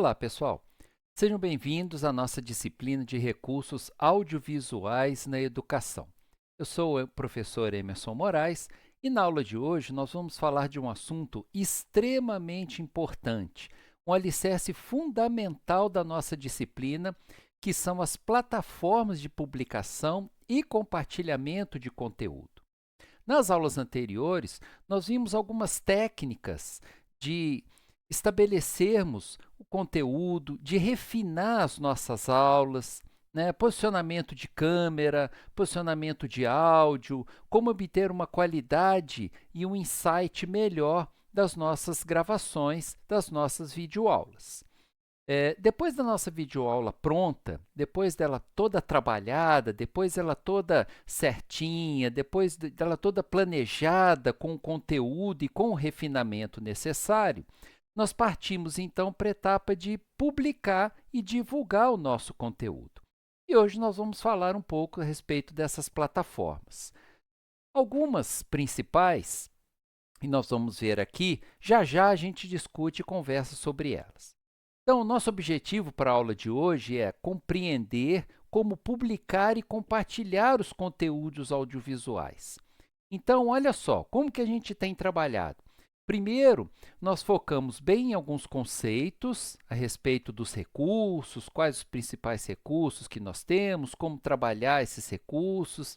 Olá, pessoal! Sejam bem-vindos à nossa disciplina de recursos audiovisuais na educação. Eu sou o professor Emerson Moraes e na aula de hoje nós vamos falar de um assunto extremamente importante, um alicerce fundamental da nossa disciplina, que são as plataformas de publicação e compartilhamento de conteúdo. Nas aulas anteriores, nós vimos algumas técnicas de estabelecermos o conteúdo, de refinar as nossas aulas, né? Posicionamento de câmera, posicionamento de áudio, como obter uma qualidade e um insight melhor das nossas gravações, das nossas videoaulas. Depois da nossa videoaula pronta, depois dela toda trabalhada, depois dela toda certinha, depois dela toda planejada com o conteúdo e com o refinamento necessário, nós partimos então para a etapa de publicar e divulgar o nosso conteúdo. E hoje nós vamos falar um pouco a respeito dessas plataformas. Algumas principais, e nós vamos ver aqui, já já a gente discute e conversa sobre elas. Então, o nosso objetivo para a aula de hoje é compreender como publicar e compartilhar os conteúdos audiovisuais. Então, olha só, como que a gente tem trabalhado? Primeiro, nós focamos bem em alguns conceitos a respeito dos recursos, quais os principais recursos que nós temos, como trabalhar esses recursos.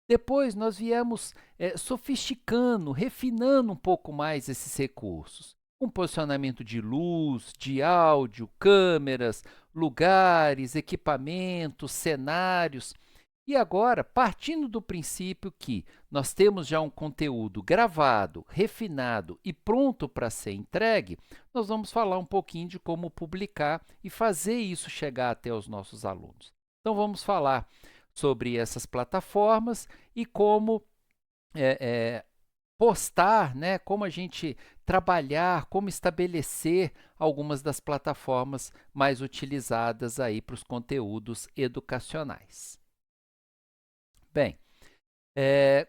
Depois, nós viemos sofisticando, refinando um pouco mais esses recursos, com posicionamento de luz, de áudio, câmeras, lugares, equipamentos, cenários. E agora, partindo do princípio que nós temos já um conteúdo gravado, refinado e pronto para ser entregue, nós vamos falar um pouquinho de como publicar e fazer isso chegar até os nossos alunos. Então, vamos falar sobre essas plataformas e como postar, né, como a gente trabalhar, como estabelecer algumas das plataformas mais utilizadas aí para os conteúdos educacionais. Bem,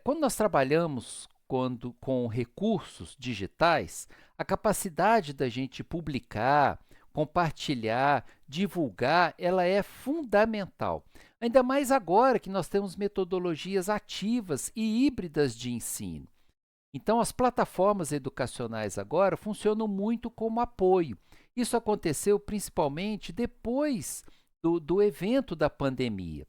quando nós trabalhamos com recursos digitais, a capacidade da gente publicar, compartilhar, divulgar, ela é fundamental. Ainda mais agora que nós temos metodologias ativas e híbridas de ensino. Então, as plataformas educacionais agora funcionam muito como apoio. Isso aconteceu principalmente depois do evento da pandemia.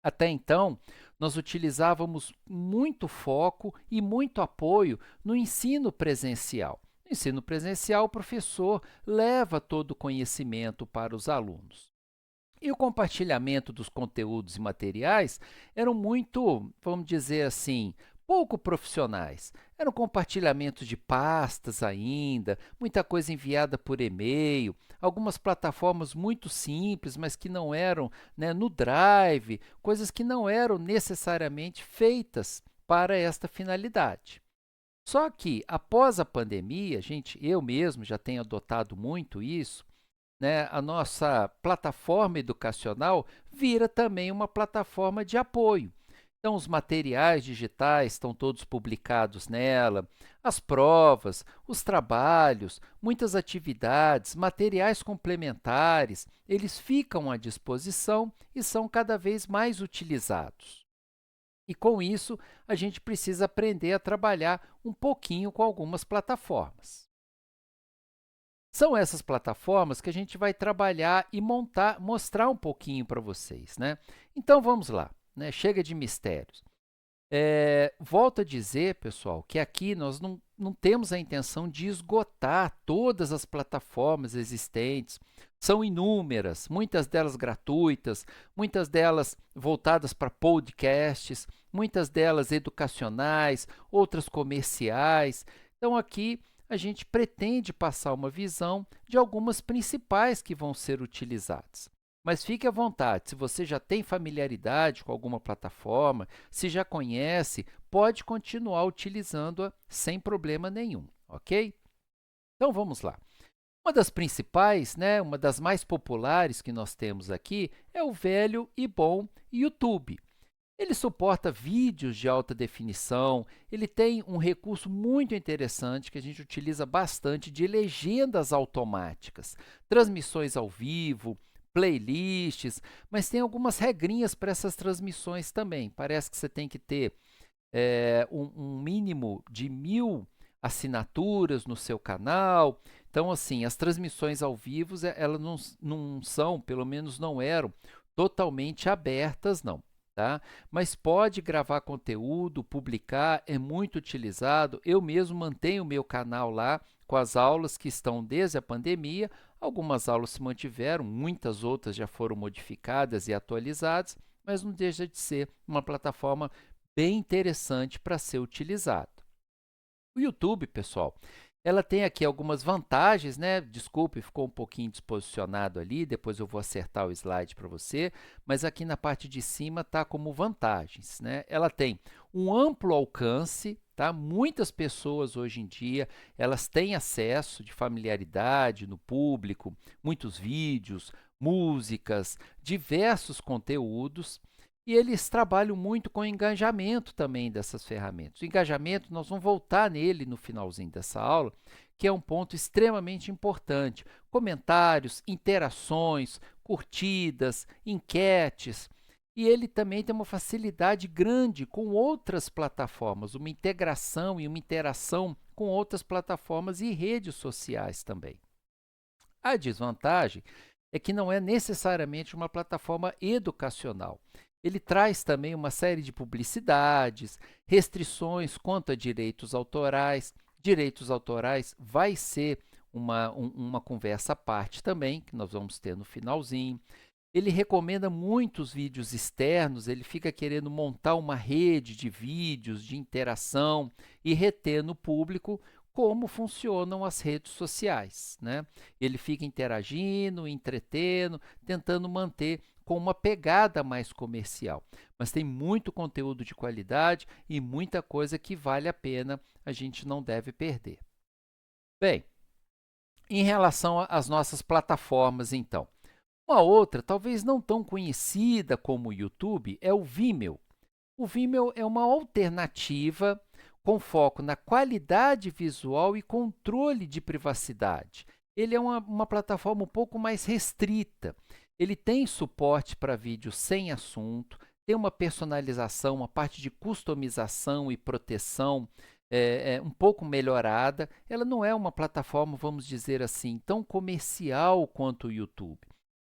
Até então, nós utilizávamos muito foco e muito apoio no ensino presencial. No ensino presencial, o professor leva todo o conhecimento para os alunos. E o compartilhamento dos conteúdos e materiais eram muito, vamos dizer assim, pouco profissionais. Eram compartilhamentos de pastas ainda, muita coisa enviada por e-mail, algumas plataformas muito simples, mas que não eram, né, no Drive, coisas que não eram necessariamente feitas para esta finalidade. Só que, após a pandemia, eu mesmo já tenho adotado muito isso, né, a nossa plataforma educacional vira também uma plataforma de apoio. Então, os materiais digitais estão todos publicados nela, as provas, os trabalhos, muitas atividades, materiais complementares, eles ficam à disposição e são cada vez mais utilizados. E com isso, a gente precisa aprender a trabalhar um pouquinho com algumas plataformas. São essas plataformas que a gente vai trabalhar e mostrar um pouquinho para vocês, né? Então, vamos lá, né? Chega de mistérios. Volto a dizer, pessoal, que aqui nós não temos a intenção de esgotar todas as plataformas existentes. São inúmeras, muitas delas gratuitas, muitas delas voltadas para podcasts, muitas delas educacionais, outras comerciais. Então, aqui a gente pretende passar uma visão de algumas principais que vão ser utilizadas. Mas fique à vontade, se você já tem familiaridade com alguma plataforma, se já conhece, pode continuar utilizando-a sem problema nenhum, ok? Então, vamos lá. Uma das principais, né, uma das mais populares que nós temos aqui é o velho e bom YouTube. Ele suporta vídeos de alta definição, ele tem um recurso muito interessante que a gente utiliza bastante de legendas automáticas, transmissões ao vivo, playlists, mas tem algumas regrinhas para essas transmissões também. Parece que você tem que ter um mínimo de 1.000 assinaturas no seu canal. Então, assim, as transmissões ao vivo, elas não são, pelo menos não eram, totalmente abertas, não. Tá? Mas pode gravar conteúdo, publicar, é muito utilizado. Eu mesmo mantenho o meu canal lá com as aulas que estão desde a pandemia. Algumas aulas se mantiveram, muitas outras já foram modificadas e atualizadas, mas não deixa de ser uma plataforma bem interessante para ser utilizado. O YouTube, pessoal, ela tem aqui algumas vantagens, né? Desculpe, ficou um pouquinho desposicionado ali, depois eu vou acertar o slide para você, mas aqui na parte de cima está como vantagens, né? Ela tem um amplo alcance, tá? Muitas pessoas hoje em dia, elas têm acesso de familiaridade no público, muitos vídeos, músicas, diversos conteúdos, e eles trabalham muito com o engajamento também dessas ferramentas. O engajamento, nós vamos voltar nele no finalzinho dessa aula, que é um ponto extremamente importante. Comentários, interações, curtidas, enquetes. E ele também tem uma facilidade grande com outras plataformas, uma integração e uma interação com outras plataformas e redes sociais também. A desvantagem é que não é necessariamente uma plataforma educacional. Ele traz também uma série de publicidades, restrições quanto a direitos autorais. Direitos autorais vai ser uma conversa à parte também, que nós vamos ter no finalzinho. Ele recomenda muitos vídeos externos, ele fica querendo montar uma rede de vídeos, de interação e reter no público como funcionam as redes sociais, né? Ele fica interagindo, entretendo, tentando manter com uma pegada mais comercial. Mas tem muito conteúdo de qualidade e muita coisa que vale a pena, a gente não deve perder. Bem, em relação às nossas plataformas, então. Uma outra, talvez não tão conhecida como o YouTube, é o Vimeo. O Vimeo é uma alternativa com foco na qualidade visual e controle de privacidade. Ele é uma plataforma um pouco mais restrita. Ele tem suporte para vídeo sem assunto, tem uma personalização, uma parte de customização e proteção um pouco melhorada. Ela não é uma plataforma, vamos dizer assim, tão comercial quanto o YouTube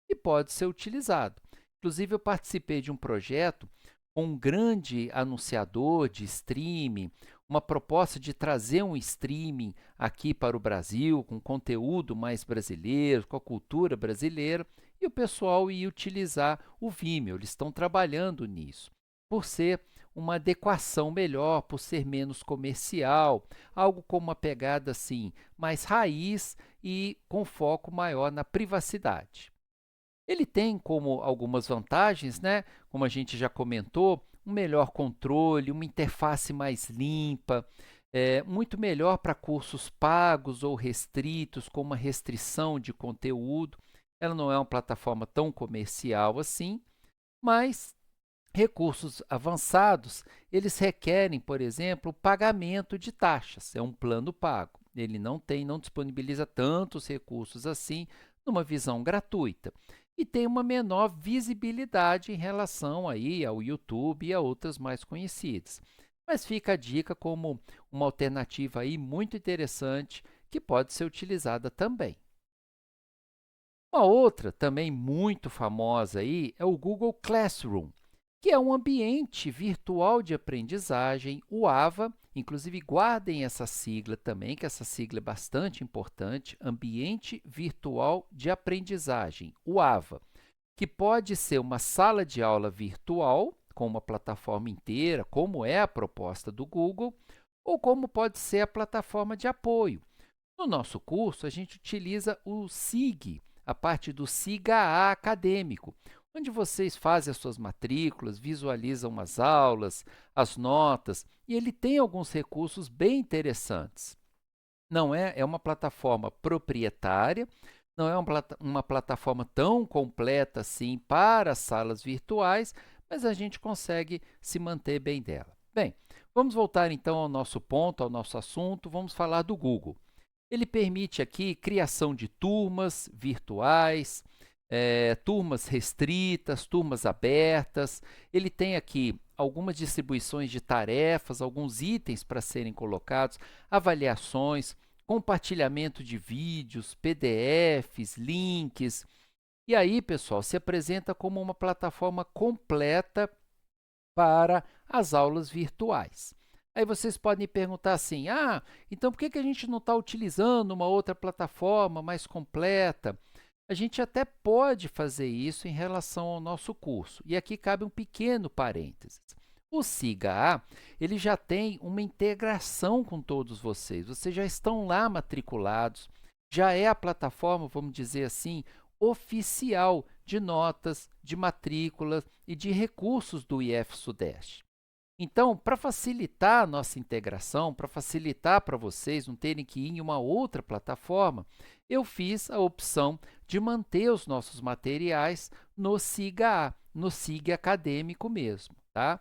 e pode ser utilizado. Inclusive, eu participei de um projeto com um grande anunciador de streaming, uma proposta de trazer um streaming aqui para o Brasil, com conteúdo mais brasileiro, com a cultura brasileira, e o pessoal ia utilizar o Vimeo. Eles estão trabalhando nisso, por ser uma adequação melhor, por ser menos comercial, algo com uma pegada assim mais raiz e com foco maior na privacidade. Ele tem como algumas vantagens, né? Como a gente já comentou, um melhor controle, uma interface mais limpa, muito melhor para cursos pagos ou restritos, com uma restrição de conteúdo. Ela não é uma plataforma tão comercial assim, mas recursos avançados, eles requerem, por exemplo, o pagamento de taxas. É um plano pago. Ele não disponibiliza tantos recursos assim numa visão gratuita e tem uma menor visibilidade em relação aí ao YouTube e a outras mais conhecidas. Mas fica a dica como uma alternativa aí muito interessante que pode ser utilizada também. Uma outra também muito famosa aí é o Google Classroom, que é um ambiente virtual de aprendizagem, o AVA, inclusive guardem essa sigla também, que essa sigla é bastante importante, Ambiente Virtual de Aprendizagem, o AVA, que pode ser uma sala de aula virtual, com uma plataforma inteira, como é a proposta do Google, ou como pode ser a plataforma de apoio. No nosso curso, a gente utiliza o SIG, a parte do SIGA acadêmico, onde vocês fazem as suas matrículas, visualizam as aulas, as notas, e ele tem alguns recursos bem interessantes. Não é uma plataforma proprietária, não é uma plataforma tão completa assim para salas virtuais, mas a gente consegue se manter bem dela. Bem, vamos voltar então ao nosso ponto, ao nosso assunto, vamos falar do Google. Ele permite aqui criação de turmas virtuais, turmas restritas, turmas abertas. Ele tem aqui algumas distribuições de tarefas, alguns itens para serem colocados, avaliações, compartilhamento de vídeos, PDFs, links. E aí, pessoal, se apresenta como uma plataforma completa para as aulas virtuais. Aí vocês podem perguntar assim, então por que a gente não está utilizando uma outra plataforma mais completa? A gente até pode fazer isso em relação ao nosso curso. E aqui cabe um pequeno parênteses. O SIGA-A, ele já tem uma integração com todos vocês. Vocês já estão lá matriculados, já é a plataforma, vamos dizer assim, oficial de notas, de matrículas e de recursos do IF Sudeste. Então, para facilitar a nossa integração, para facilitar para vocês não terem que ir em uma outra plataforma, eu fiz a opção de manter os nossos materiais no SIGA-A, no SIG acadêmico mesmo, tá?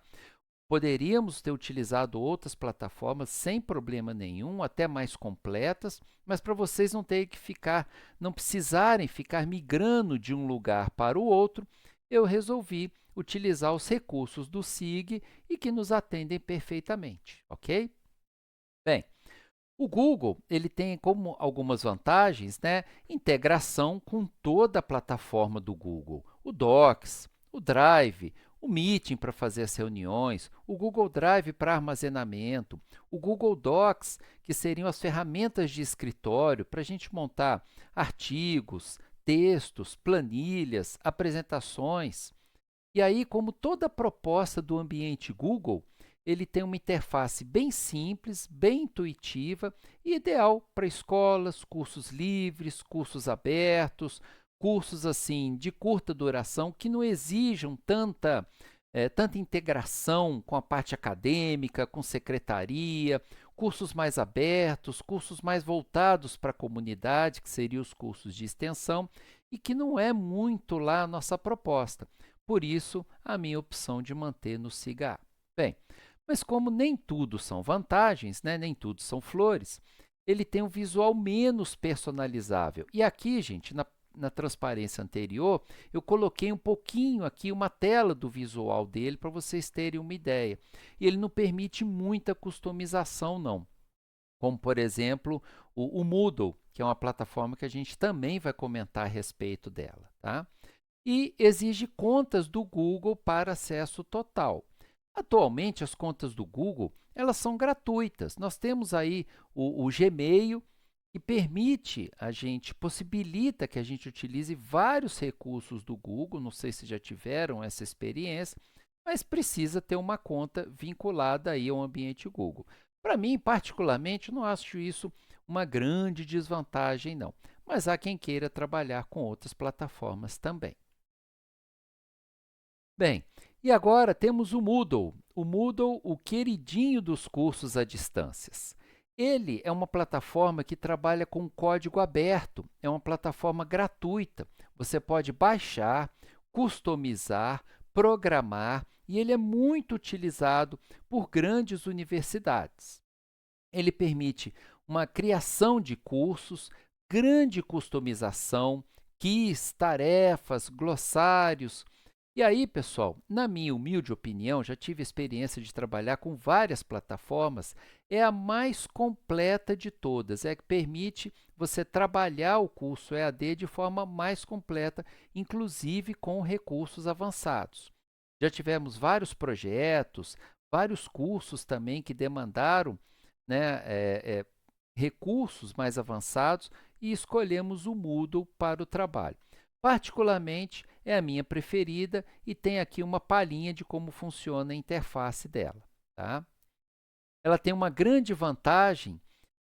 Poderíamos ter utilizado outras plataformas sem problema nenhum, até mais completas, mas para vocês não precisarem ficar migrando de um lugar para o outro, eu resolvi utilizar os recursos do SIG e que nos atendem perfeitamente, ok? Bem, o Google ele tem como algumas vantagens, né? Integração com toda a plataforma do Google, o Docs, o Drive, o Meeting para fazer as reuniões, o Google Drive para armazenamento, o Google Docs, que seriam as ferramentas de escritório para a gente montar artigos, textos, planilhas, apresentações. E aí, como toda proposta do ambiente Google, ele tem uma interface bem simples, bem intuitiva e ideal para escolas, cursos livres, cursos abertos, cursos assim de curta duração que não exijam tanta integração com a parte acadêmica, com secretaria, cursos mais abertos, cursos mais voltados para a comunidade, que seriam os cursos de extensão, e que não é muito lá a nossa proposta. Por isso, a minha opção de manter no SIGA-A. Bem, mas como nem tudo são vantagens, né, nem tudo são flores, ele tem um visual menos personalizável. E aqui, gente, na transparência anterior, eu coloquei um pouquinho aqui, uma tela do visual dele, para vocês terem uma ideia. E ele não permite muita customização, não. Como, por exemplo, o Moodle, que é uma plataforma que a gente também vai comentar a respeito dela, tá? E exige contas do Google para acesso total. Atualmente, as contas do Google elas são gratuitas. Nós temos aí o Gmail, que possibilita que a gente utilize vários recursos do Google. Não sei se já tiveram essa experiência, mas precisa ter uma conta vinculada aí ao ambiente Google. Para mim, particularmente, não acho isso uma grande desvantagem, não. Mas há quem queira trabalhar com outras plataformas também. Bem, e agora temos o Moodle. O Moodle, o queridinho dos cursos à distância. Ele é uma plataforma que trabalha com código aberto, é uma plataforma gratuita. Você pode baixar, customizar, programar e ele é muito utilizado por grandes universidades. Ele permite uma criação de cursos, grande customização, quiz, tarefas, glossários. E aí, pessoal, na minha humilde opinião, já tive experiência de trabalhar com várias plataformas, é a mais completa de todas, é a que permite você trabalhar o curso EAD de forma mais completa, inclusive com recursos avançados. Já tivemos vários projetos, vários cursos também que demandaram, né, recursos mais avançados e escolhemos o Moodle para o trabalho. Particularmente, é a minha preferida e tem aqui uma palhinha de como funciona a interface dela, tá? Ela tem uma grande vantagem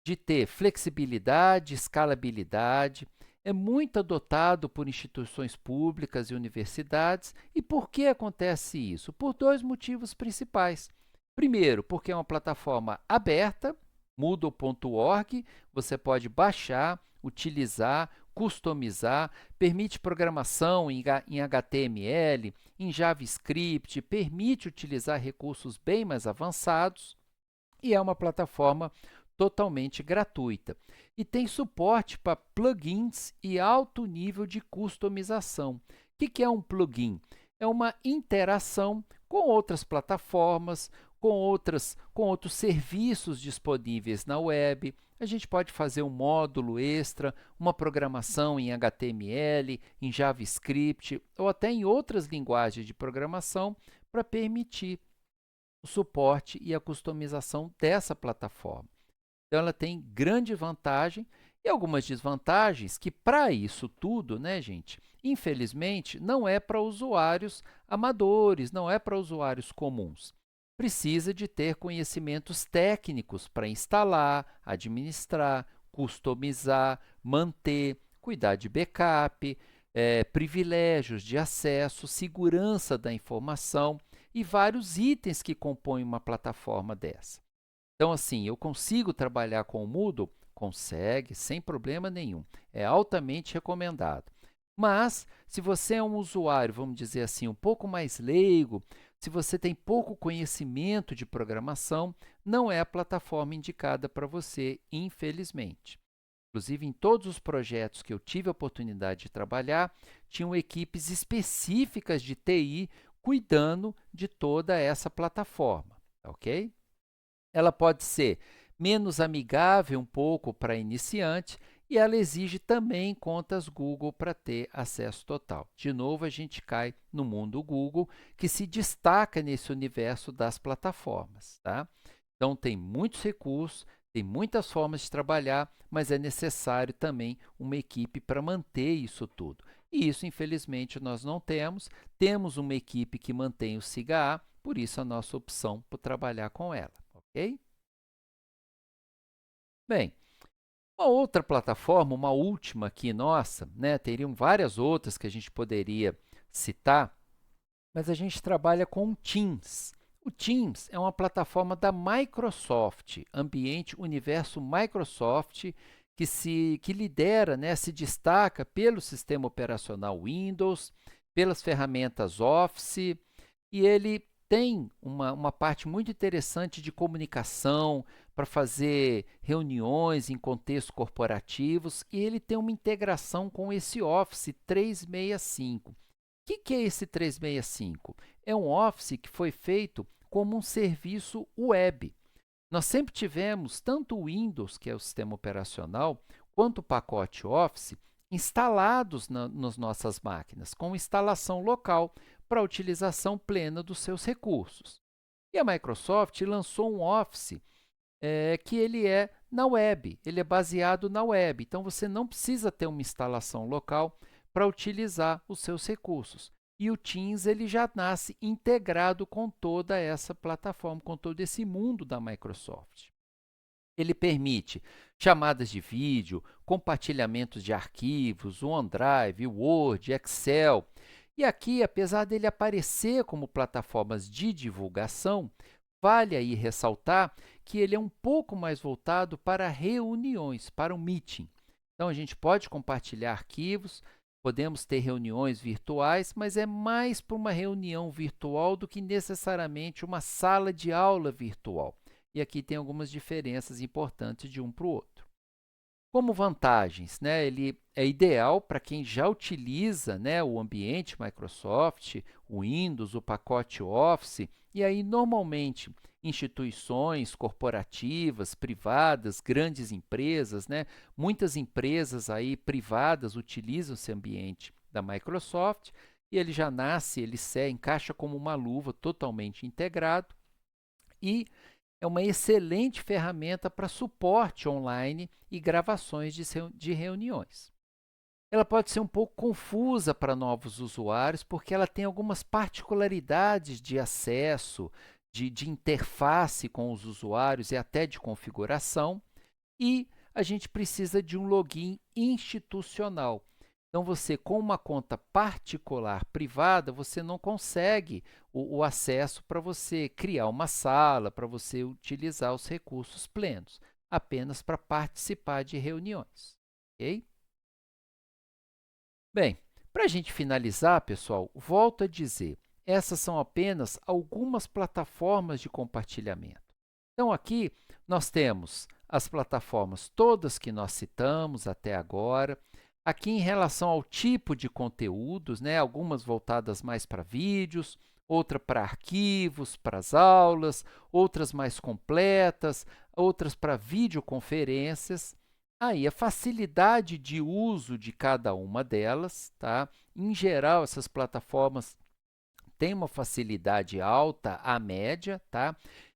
de ter flexibilidade, escalabilidade, é muito adotado por instituições públicas e universidades. E por que acontece isso? Por dois motivos principais. Primeiro, porque é uma plataforma aberta, Moodle.org, você pode baixar, utilizar, customizar, permite programação em HTML, em JavaScript, permite utilizar recursos bem mais avançados e é uma plataforma totalmente gratuita. E tem suporte para plugins e alto nível de customização. O que é um plugin? É uma interação com outras plataformas, com outros serviços disponíveis na web. A gente pode fazer um módulo extra, uma programação em HTML, em JavaScript ou até em outras linguagens de programação para permitir o suporte e a customização dessa plataforma. Então, ela tem grande vantagem e algumas desvantagens que, para isso tudo, né, gente, infelizmente, não é para usuários amadores, não é para usuários comuns. Precisa de ter conhecimentos técnicos para instalar, administrar, customizar, manter, cuidar de backup, privilégios de acesso, segurança da informação e vários itens que compõem uma plataforma dessa. Então, assim, eu consigo trabalhar com o Moodle? Consegue, sem problema nenhum. É altamente recomendado. Mas, se você é um usuário, vamos dizer assim, um pouco mais leigo, se você tem pouco conhecimento de programação, não é a plataforma indicada para você, infelizmente. Inclusive, em todos os projetos que eu tive a oportunidade de trabalhar, tinham equipes específicas de TI cuidando de toda essa plataforma, ok? Ela pode ser menos amigável um pouco para iniciante e ela exige também contas Google para ter acesso total. De novo, a gente cai no mundo Google, que se destaca nesse universo das plataformas, tá? Então, tem muitos recursos, tem muitas formas de trabalhar, mas é necessário também uma equipe para manter isso tudo. E isso, infelizmente, nós não temos. Temos uma equipe que mantém o SIGA-A, por isso a nossa opção por trabalhar com ela, ok? Bem, uma outra plataforma, uma última aqui nossa, né, teriam várias outras que a gente poderia citar, mas a gente trabalha com o Teams. O Teams é uma plataforma da Microsoft, ambiente universo Microsoft, que lidera, né, se destaca pelo sistema operacional Windows, pelas ferramentas Office, e ele tem uma parte muito interessante de comunicação para fazer reuniões em contextos corporativos, e ele tem uma integração com esse Office 365. O que é esse 365? É um Office que foi feito como um serviço web. Nós sempre tivemos tanto o Windows, que é o sistema operacional, quanto o pacote Office instalados nas nossas máquinas, com instalação local para a utilização plena dos seus recursos. E a Microsoft lançou um Office que ele é na web, ele é baseado na web. Então, você não precisa ter uma instalação local para utilizar os seus recursos. E o Teams ele já nasce integrado com toda essa plataforma, com todo esse mundo da Microsoft. Ele permite chamadas de vídeo, compartilhamentos de arquivos, o OneDrive, o Word, Excel. E aqui, apesar dele aparecer como plataformas de divulgação, vale aí ressaltar que ele é um pouco mais voltado para reuniões, para um meeting. Então, a gente pode compartilhar arquivos, podemos ter reuniões virtuais, mas é mais para uma reunião virtual do que necessariamente uma sala de aula virtual. E aqui tem algumas diferenças importantes de um para o outro. Como vantagens, né, ele é ideal para quem já utiliza, né, o ambiente Microsoft, o Windows, o pacote Office, e aí normalmente instituições corporativas, privadas, grandes empresas, né, muitas empresas aí privadas utilizam esse ambiente da Microsoft e ele já nasce, encaixa como uma luva totalmente integrado e é uma excelente ferramenta para suporte online e gravações de reuniões. Ela pode ser um pouco confusa para novos usuários, porque ela tem algumas particularidades de acesso, de interface com os usuários e até de configuração, e a gente precisa de um login institucional. Então, você, com uma conta particular privada, você não consegue o acesso para você criar uma sala, para você utilizar os recursos plenos, apenas para participar de reuniões. Ok? Bem, para a gente finalizar, pessoal, volto a dizer, essas são apenas algumas plataformas de compartilhamento. Então, aqui nós temos as plataformas todas que nós citamos até agora. Aqui, em relação ao tipo de conteúdos, né, algumas voltadas mais para vídeos, outra para arquivos, para as aulas, outras mais completas, outras para videoconferências. Aí, a facilidade de uso de cada uma delas, tá? Em geral, essas plataformas têm uma facilidade alta à média, tá?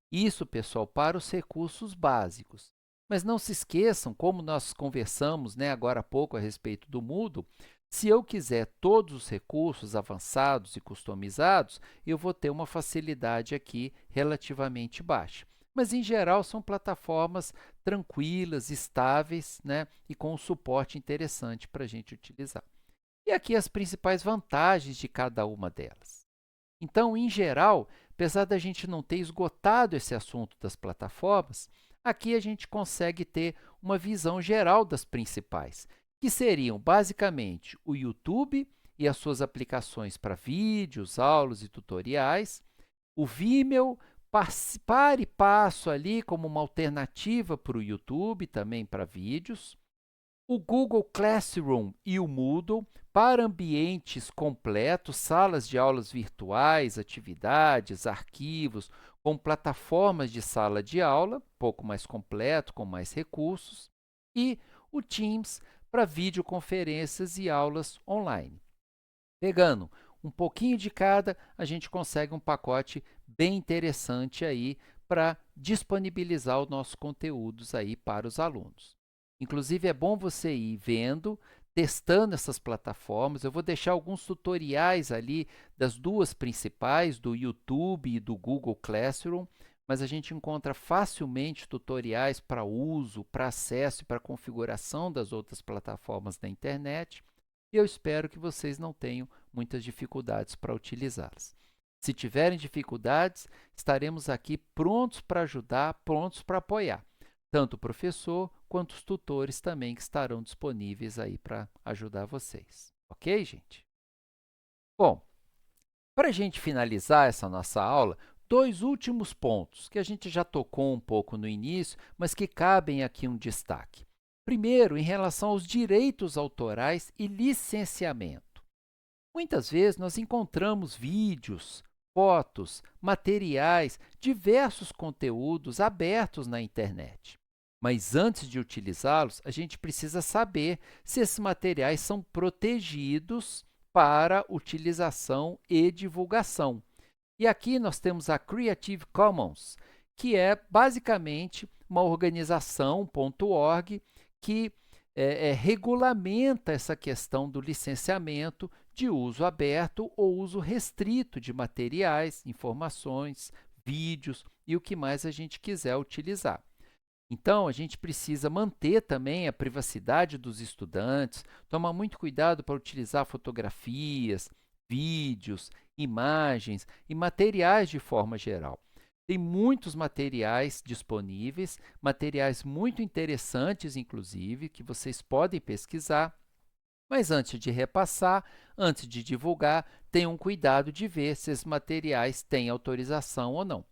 Isso, pessoal, para os recursos básicos. Mas não se esqueçam, como nós conversamos, né, agora há pouco a respeito do Moodle, se eu quiser todos os recursos avançados e customizados, eu vou ter uma facilidade aqui relativamente baixa. Mas, em geral, são plataformas tranquilas, estáveis, né, e com um suporte interessante para a gente utilizar. E aqui as principais vantagens de cada uma delas. Então, em geral, apesar da gente não ter esgotado esse assunto das plataformas, aqui a gente consegue ter uma visão geral das principais, que seriam basicamente o YouTube e as suas aplicações para vídeos, aulas e tutoriais, o Vimeo, para e passo ali como uma alternativa para o YouTube, também para vídeos, o Google Classroom e o Moodle para ambientes completos, salas de aulas virtuais, atividades, arquivos, com plataformas de sala de aula, um pouco mais completo, com mais recursos, e o Teams para videoconferências e aulas online. Pegando um pouquinho de cada, a gente consegue um pacote bem interessante aí para disponibilizar os nossos conteúdos aí para os alunos. Inclusive, é bom você ir vendo, testando essas plataformas. Eu vou deixar alguns tutoriais ali das duas principais, do YouTube e do Google Classroom, mas a gente encontra facilmente tutoriais para uso, para acesso e para configuração das outras plataformas da internet. E eu espero que vocês não tenham muitas dificuldades para utilizá-las. Se tiverem dificuldades, estaremos aqui prontos para ajudar, prontos para apoiar, tanto o professor quanto os tutores também que estarão disponíveis aí para ajudar vocês. Ok, gente? Bom, para a gente finalizar essa nossa aula, dois últimos pontos que a gente já tocou um pouco no início, mas que cabem aqui um destaque. Primeiro, em relação aos direitos autorais e licenciamento. Muitas vezes nós encontramos vídeos, fotos, materiais, diversos conteúdos abertos na internet. Mas antes de utilizá-los, a gente precisa saber se esses materiais são protegidos para utilização e divulgação. E aqui nós temos a Creative Commons, que é basicamente uma organização .org que regulamenta essa questão do licenciamento de uso aberto ou uso restrito de materiais, informações, vídeos e o que mais a gente quiser utilizar. Então, a gente precisa manter também a privacidade dos estudantes, tomar muito cuidado para utilizar fotografias, vídeos, imagens e materiais de forma geral. Tem muitos materiais disponíveis, materiais muito interessantes, inclusive, que vocês podem pesquisar. Mas antes de repassar, antes de divulgar, tenham cuidado de ver se esses materiais têm autorização ou não.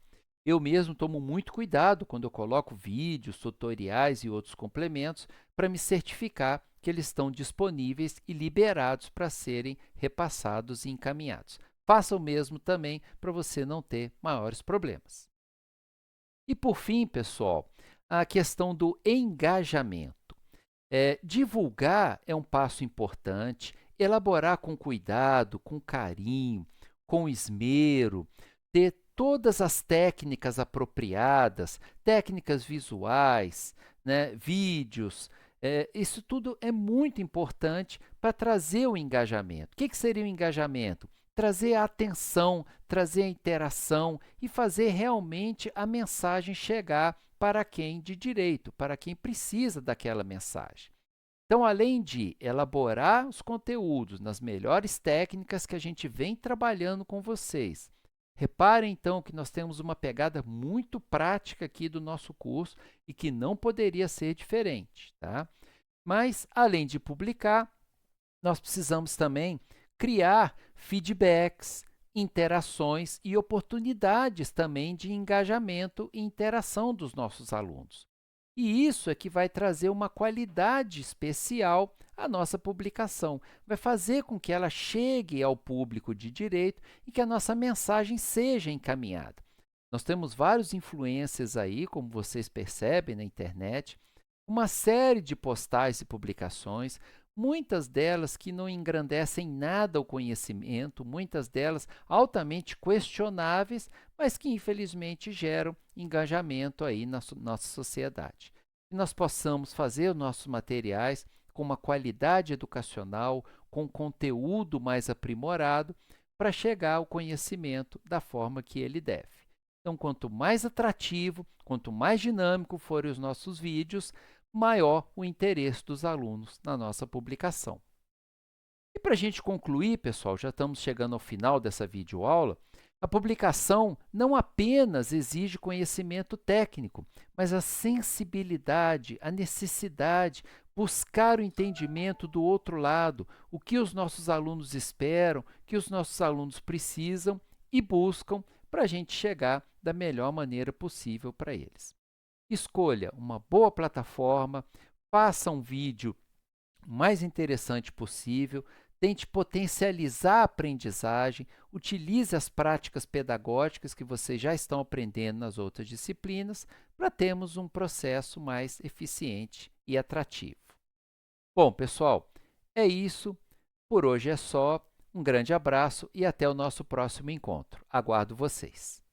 Eu mesmo tomo muito cuidado quando eu coloco vídeos, tutoriais e outros complementos para me certificar que eles estão disponíveis e liberados para serem repassados e encaminhados. Faça o mesmo também para você não ter maiores problemas. E por fim, pessoal, a questão do engajamento. Divulgar é um passo importante, elaborar com cuidado, com carinho, com esmero, ter todas as técnicas apropriadas, técnicas visuais, né, vídeos, isso tudo é muito importante para trazer o engajamento. O que seria o engajamento? Trazer a atenção, trazer a interação e fazer realmente a mensagem chegar para quem de direito, para quem precisa daquela mensagem. Então, além de elaborar os conteúdos nas melhores técnicas que a gente vem trabalhando com vocês, reparem então que nós temos uma pegada muito prática aqui do nosso curso e que não poderia ser diferente, tá? Mas, além de publicar, nós precisamos também criar feedbacks, interações e oportunidades também de engajamento e interação dos nossos alunos. E isso é que vai trazer uma qualidade especial à nossa publicação, vai fazer com que ela chegue ao público de direito e que a nossa mensagem seja encaminhada. Nós temos vários influencers aí, como vocês percebem na internet, uma série de postais e publicações, muitas delas que não engrandecem nada o conhecimento, muitas delas altamente questionáveis, mas que infelizmente geram engajamento aí na nossa sociedade. Que nós possamos fazer os nossos materiais com uma qualidade educacional, com conteúdo mais aprimorado, para chegar ao conhecimento da forma que ele deve. Então, quanto mais atrativo, quanto mais dinâmico forem os nossos vídeos, maior o interesse dos alunos na nossa publicação. E para a gente concluir, pessoal, já estamos chegando ao final dessa videoaula, a publicação não apenas exige conhecimento técnico, mas a sensibilidade, a necessidade, buscar o entendimento do outro lado, o que os nossos alunos esperam, o que os nossos alunos precisam e buscam para a gente chegar da melhor maneira possível para eles. Escolha uma boa plataforma, faça um vídeo o mais interessante possível, tente potencializar a aprendizagem, utilize as práticas pedagógicas que vocês já estão aprendendo nas outras disciplinas para termos um processo mais eficiente e atrativo. Bom, pessoal, é isso. Por hoje é só. Um grande abraço e até o nosso próximo encontro. Aguardo vocês!